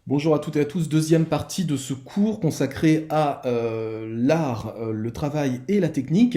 Bonjour à toutes et à tous, deuxième partie de ce cours consacré à l'art, le travail et la technique.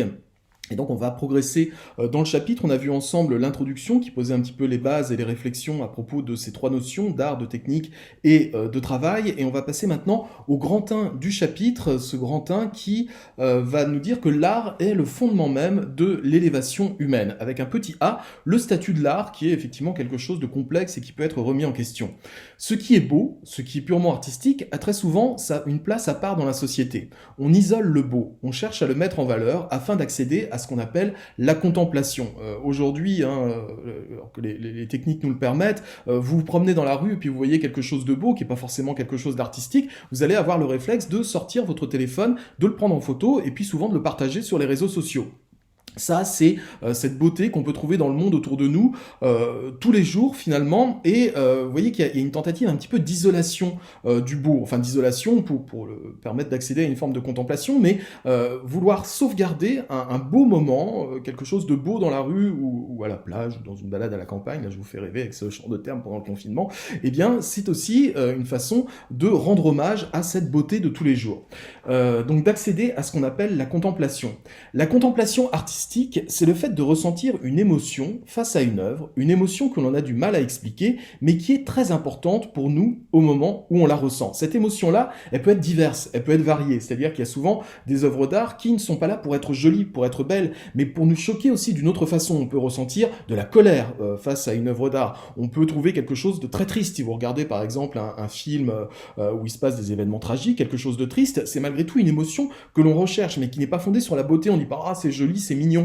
Et donc on va progresser dans le chapitre. On a vu ensemble l'introduction qui posait un petit peu les bases et les réflexions à propos de ces trois notions d'art, de technique et de travail. Et on va passer maintenant au grand 1 du chapitre, ce grand 1 qui va nous dire que l'art est le fondement même de l'élévation humaine. Avec un petit a, le statut de l'art qui est effectivement quelque chose de complexe et qui peut être remis en question. Ce qui est beau, ce qui est purement artistique, a très souvent une place à part dans la société. On isole le beau, on cherche à le mettre en valeur afin d'accéder à ce qu'on appelle la contemplation. Aujourd'hui, alors que les techniques nous le permettent, vous vous promenez dans la rue et puis vous voyez quelque chose de beau, qui n'est pas forcément quelque chose d'artistique, vous allez avoir le réflexe de sortir votre téléphone, de le prendre en photo et puis souvent de le partager sur les réseaux sociaux. Ça, c'est cette beauté qu'on peut trouver dans le monde autour de nous tous les jours finalement. Et vous voyez qu'il y a une tentative un petit peu d'isolation du beau, enfin d'isolation pour le permettre d'accéder à une forme de contemplation, mais vouloir sauvegarder un beau moment, quelque chose de beau dans la rue ou à la plage ou dans une balade à la campagne, là je vous fais rêver avec ce genre de terme pendant le confinement, eh bien c'est aussi une façon de rendre hommage à cette beauté de tous les jours. Donc d'accéder à ce qu'on appelle la contemplation. La contemplation artistique, c'est le fait de ressentir une émotion face à une œuvre, une émotion que l'on a du mal à expliquer, mais qui est très importante pour nous au moment où on la ressent. Cette émotion-là, elle peut être diverse, elle peut être variée, c'est-à-dire qu'il y a souvent des œuvres d'art qui ne sont pas là pour être jolies, pour être belles, mais pour nous choquer aussi d'une autre façon. On peut ressentir de la colère face à une œuvre d'art, on peut trouver quelque chose de très triste. Si vous regardez par exemple un film où il se passe des événements tragiques, quelque chose de triste, c'est malgré tout une émotion que l'on recherche, mais qui n'est pas fondée sur la beauté. On dit pas « Ah, c'est joli, c'est mignon ».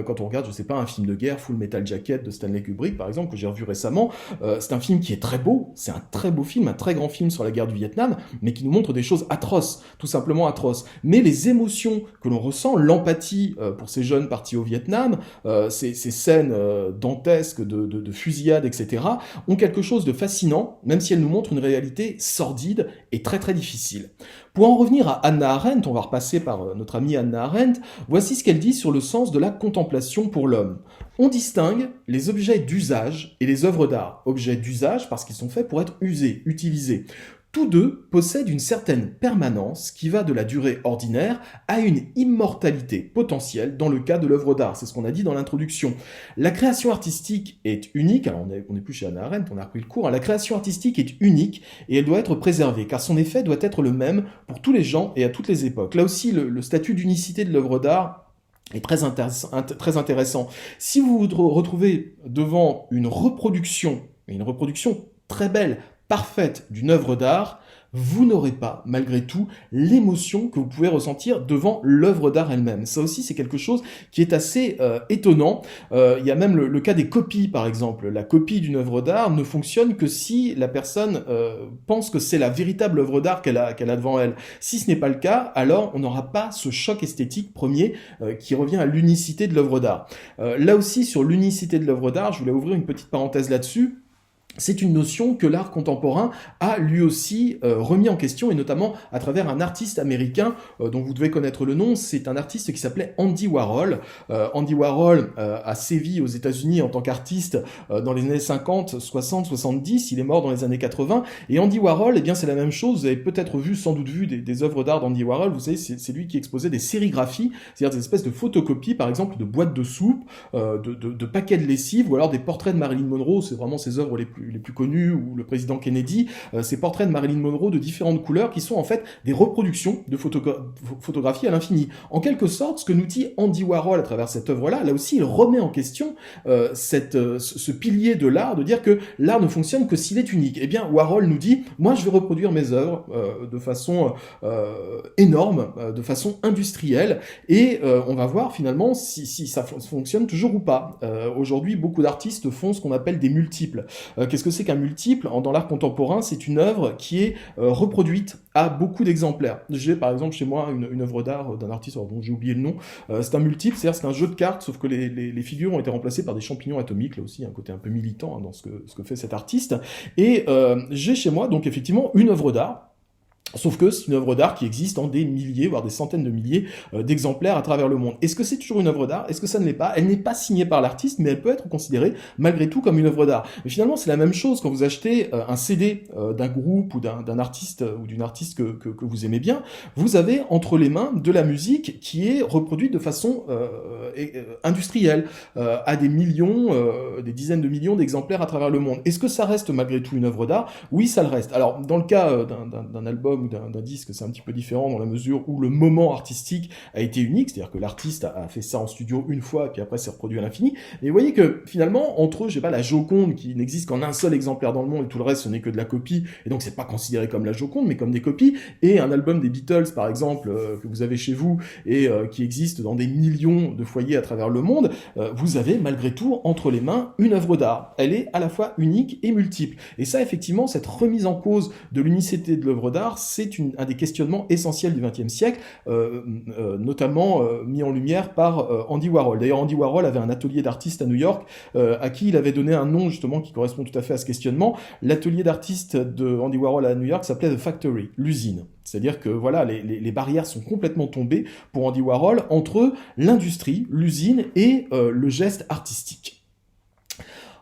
Quand on regarde, je sais pas, un film de guerre, Full Metal Jacket de Stanley Kubrick, par exemple, que j'ai revu récemment, c'est un film qui est très beau, c'est un très beau film, un très grand film sur la guerre du Vietnam, mais qui nous montre des choses atroces, tout simplement atroces. Mais les émotions que l'on ressent, l'empathie pour ces jeunes partis au Vietnam, ces scènes dantesques de fusillades, etc., ont quelque chose de fascinant, même si elles nous montrent une réalité sordide et très très difficile. Pour en revenir à Hannah Arendt, on va repasser par notre amie Hannah Arendt, voici ce qu'elle dit sur le sens de la contemplation pour l'homme. On distingue les objets d'usage et les œuvres d'art. Objets d'usage parce qu'ils sont faits pour être usés, utilisés. Tous deux possèdent une certaine permanence qui va de la durée ordinaire à une immortalité potentielle dans le cas de l'œuvre d'art. C'est ce qu'on a dit dans l'introduction. La création artistique est unique, alors on n'est plus chez Hannah Arendt, on a repris le cours, la création artistique est unique et elle doit être préservée car son effet doit être le même pour tous les gens et à toutes les époques. Là aussi, le statut d'unicité de l'œuvre d'art est très intéressant. Si vous vous retrouvez devant une reproduction très belle, parfaite d'une œuvre d'art, vous n'aurez pas, malgré tout, l'émotion que vous pouvez ressentir devant l'œuvre d'art elle-même. Ça aussi, c'est quelque chose qui est assez étonnant. Il y a même le cas des copies, par exemple. La copie d'une œuvre d'art ne fonctionne que si la personne pense que c'est la véritable œuvre d'art qu'elle a devant elle. Si ce n'est pas le cas, alors on n'aura pas ce choc esthétique premier qui revient à l'unicité de l'œuvre d'art. Là aussi, sur l'unicité de l'œuvre d'art, je voulais ouvrir une petite parenthèse là-dessus. C'est une notion que l'art contemporain a lui aussi remis en question, et notamment à travers un artiste américain dont vous devez connaître le nom. C'est un artiste qui s'appelait Andy Warhol. Andy Warhol a sévi aux États-Unis en tant qu'artiste dans les années 50, 60, 70. Il est mort dans les années 80. Et Andy Warhol, eh bien c'est la même chose. Vous avez peut-être sans doute vu des œuvres d'art d'Andy Warhol. Vous savez, c'est lui qui exposait des sérigraphies, c'est-à-dire des espèces de photocopies, par exemple, de boîtes de soupe, de paquets de lessive, ou alors des portraits de Marilyn Monroe. C'est vraiment ses œuvres les plus connus, ou le président Kennedy, ces portraits de Marilyn Monroe de différentes couleurs qui sont en fait des reproductions de photographies à l'infini. En quelque sorte, ce que nous dit Andy Warhol à travers cette œuvre-là, là aussi il remet en question ce pilier de l'art, de dire que l'art ne fonctionne que s'il est unique. Eh bien, Warhol nous dit, moi je vais reproduire mes œuvres de façon énorme, de façon industrielle, et on va voir finalement si ça fonctionne toujours ou pas. Aujourd'hui, beaucoup d'artistes font ce qu'on appelle des multiples. Qu'est-ce que c'est qu'un multiple? Dans l'art contemporain, c'est une œuvre qui est reproduite à beaucoup d'exemplaires. J'ai par exemple chez moi une œuvre d'art d'un artiste dont j'ai oublié le nom. C'est un multiple, c'est-à-dire c'est un jeu de cartes, sauf que les figures ont été remplacées par des champignons atomiques. Là aussi, il y a un côté un peu militant dans ce que fait cet artiste. Et j'ai chez moi donc effectivement une œuvre d'art Sauf que c'est une œuvre d'art qui existe en des milliers, voire des centaines de milliers d'exemplaires à travers le monde. Est-ce que c'est toujours une œuvre d'art? Est-ce que ça ne l'est pas? Elle n'est pas signée par l'artiste, mais elle peut être considérée malgré tout comme une œuvre d'art. Mais finalement, c'est la même chose quand vous achetez un CD d'un groupe ou d'un artiste ou d'une artiste que vous aimez bien. Vous avez entre les mains de la musique qui est reproduite de façon industrielle, à des millions, des dizaines de millions d'exemplaires à travers le monde. Est-ce que ça reste malgré tout une œuvre d'art? Oui, ça le reste. Alors, dans le cas d'un album ou d'un disque, c'est un petit peu différent dans la mesure où le moment artistique a été unique, c'est-à-dire que l'artiste a fait ça en studio une fois, et puis après c'est reproduit à l'infini. Et vous voyez que finalement, entre, je sais pas, la Joconde qui n'existe qu'en un seul exemplaire dans le monde et tout le reste ce n'est que de la copie, et donc c'est pas considéré comme la Joconde, mais comme des copies, et un album des Beatles par exemple, que vous avez chez vous, et qui existe dans des millions de foyers à travers le monde, vous avez malgré tout entre les mains une œuvre d'art. Elle est à la fois unique et multiple. Et ça, effectivement, cette remise en cause de l'unicité de l'œuvre d'art, c'est un des questionnements essentiels du XXe siècle, notamment mis en lumière par Andy Warhol. D'ailleurs, Andy Warhol avait un atelier d'artistes à New York, à qui il avait donné un nom justement qui correspond tout à fait à ce questionnement. L'atelier d'artistes de Andy Warhol à New York s'appelait The Factory, l'usine. C'est-à-dire que voilà, les barrières sont complètement tombées pour Andy Warhol entre l'industrie, l'usine et le geste artistique.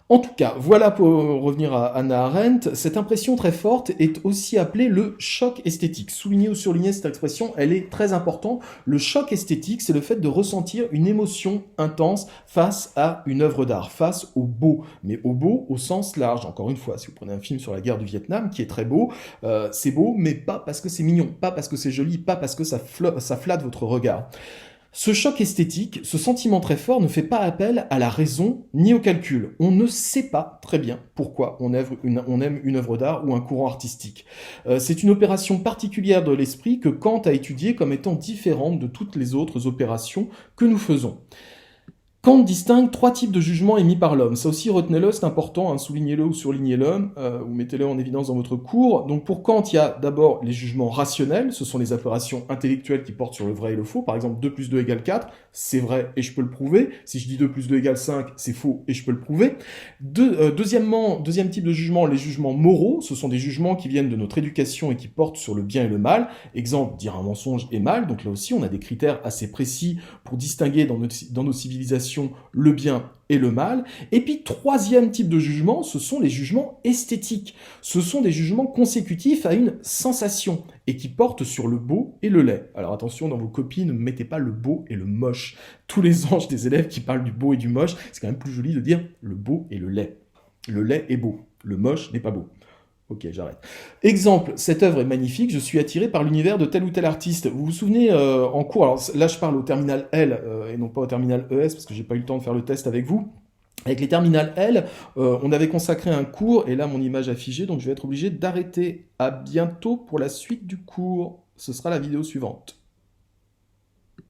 En tout cas, voilà pour revenir à Hannah Arendt, cette impression très forte est aussi appelée le choc esthétique. Souligner ou surligner cette expression, elle est très importante. Le choc esthétique, c'est le fait de ressentir une émotion intense face à une œuvre d'art, face au beau, mais au beau au sens large. Encore une fois, si vous prenez un film sur la guerre du Vietnam, qui est très beau, c'est beau, mais pas parce que c'est mignon, pas parce que c'est joli, pas parce que ça flatte votre regard. Ce choc esthétique, ce sentiment très fort ne fait pas appel à la raison ni au calcul. On ne sait pas très bien pourquoi on aime une œuvre d'art ou un courant artistique. C'est une opération particulière de l'esprit que Kant a étudiée comme étant différente de toutes les autres opérations que nous faisons. Kant distingue trois types de jugements émis par l'homme. Ça aussi, retenez-le, c'est important, hein, soulignez-le ou surlignez-le, ou mettez-le en évidence dans votre cours. Donc pour Kant, il y a d'abord les jugements rationnels, ce sont les opérations intellectuelles qui portent sur le vrai et le faux. Par exemple, 2 plus 2 égale 4, c'est vrai et je peux le prouver. Si je dis 2 plus 2 égale 5, c'est faux et je peux le prouver. Deuxième type de jugement, les jugements moraux, ce sont des jugements qui viennent de notre éducation et qui portent sur le bien et le mal. Exemple, dire un mensonge est mal, donc là aussi on a des critères assez précis pour distinguer dans nos civilisations le bien et le mal. Et puis, troisième type de jugement, ce sont les jugements esthétiques. Ce sont des jugements consécutifs à une sensation et qui portent sur le beau et le laid. Alors attention, dans vos copies, ne mettez pas le beau et le moche. Tous les anges des élèves qui parlent du beau et du moche, c'est quand même plus joli de dire le beau et le laid. Le laid est beau, le moche n'est pas beau. Ok, j'arrête. Exemple, cette œuvre est magnifique, je suis attiré par l'univers de tel ou tel artiste. Vous vous souvenez en cours, alors là je parle au terminal L et non pas au terminal ES parce que j'ai pas eu le temps de faire le test avec vous. Avec les terminales L, on avait consacré un cours et là mon image a figé donc je vais être obligé d'arrêter. À bientôt pour la suite du cours. Ce sera la vidéo suivante.